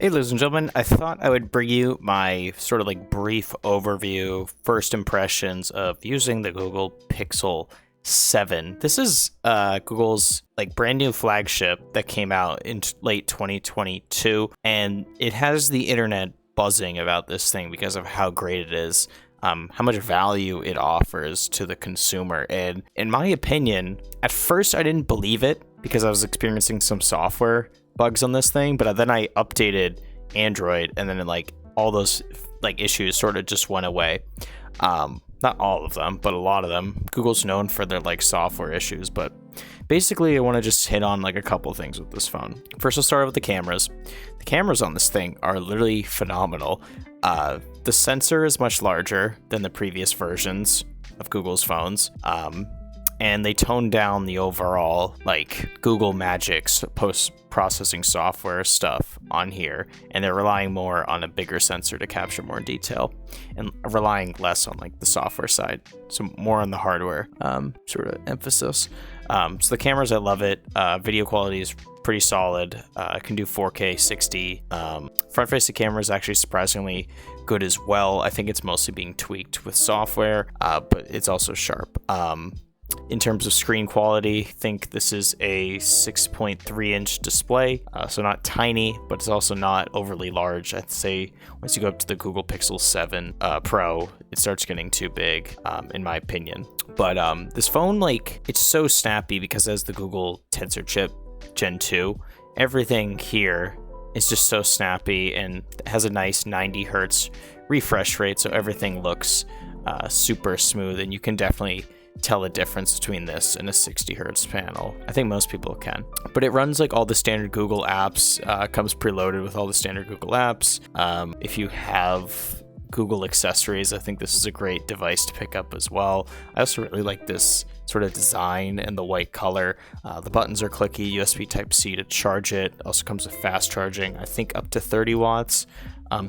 Hey, ladies and gentlemen, I thought I would bring you my sort of like brief overview, first impressions of using the Google Pixel 7. This is Google's like brand new flagship that came out in late 2022, and it has the internet buzzing about this thing because of how great it is. How much value it offers to the consumer. And in my opinion, at first I didn't believe it because I was experiencing some software bugs on this thing, but then I updated Android, and then like all those like issues sort of just went away. Not all of them, but a lot of them. Google's known for their like software issues, but basically I want to just hit on like a couple of things with this phone. First, I'll start with the cameras. The cameras on this thing are literally phenomenal. The sensor is much larger than the previous versions of Google's phones. And they toned down the overall like Google Magic's post-processing software stuff on here, and they're relying more on a bigger sensor to capture more detail and relying less on like the software side, so more on the hardware sort of emphasis. So the cameras, I love it. Video quality is pretty solid. I can do 4K 60. Front-facing camera is actually surprisingly good as well. I think it's mostly being tweaked with software, but it's also sharp. In terms of screen quality, I think this is a 6.3-inch display, so not tiny, but it's also not overly large. I'd say once you go up to the Google Pixel 7 Pro, it starts getting too big, in my opinion. But this phone, like, it's so snappy because it has the Google Tensor chip Gen 2. Everything here is just so snappy and has a nice 90 hertz refresh rate, so everything looks super smooth, and you can definitely tell the difference between this and a 60 hertz panel. I think most people can. But it runs like all the standard Google apps, comes preloaded with all the standard Google apps. If you have Google accessories, I think this is a great device to pick up as well. I also really like this sort of design and the white color. The buttons are clicky, USB Type-C to charge it. Also comes with fast charging, I think up to 30 watts.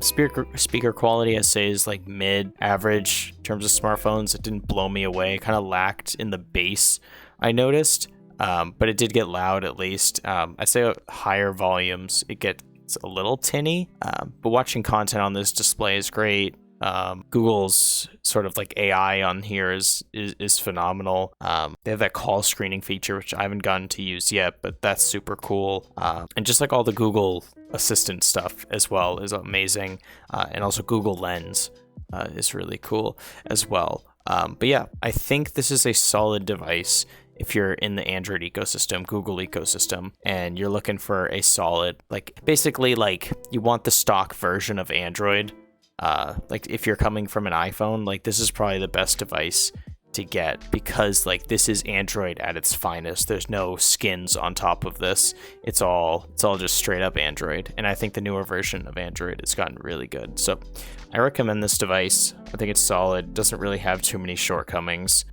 Speaker quality, I say, is like mid-average in terms of smartphones. It didn't blow me away. It kind of lacked in the bass, I noticed, but it did get loud at least. I say at higher volumes, it gets a little tinny, but watching content on this display is great. Google's sort of like AI on here is phenomenal. They have that call screening feature, which I haven't gotten to use yet, but that's super cool. And just like all the Google Assistant stuff as well is amazing. And also Google Lens is really cool as well. But yeah, I think this is a solid device if you're in the Android ecosystem, Google ecosystem, and you're looking for a solid, like basically like you want the stock version of Android. Like if you're coming from an iPhone, like this is probably the best device to get because like this is Android at its finest. There's no skins on top of this. It's all just straight up Android. And I think the newer version of Android has gotten really good. So I recommend this device. I think it's solid. Doesn't really have too many shortcomings.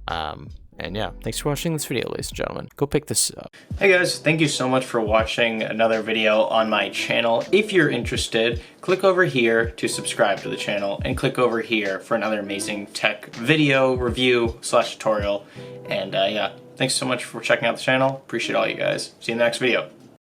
And yeah, thanks for watching this video, ladies and gentlemen. Go pick this up. Hey guys, thank you so much for watching another video on my channel. If you're interested, click over here to subscribe to the channel and click over here for another amazing tech video review / tutorial. And yeah, thanks so much for checking out the channel. Appreciate all you guys. See you in the next video.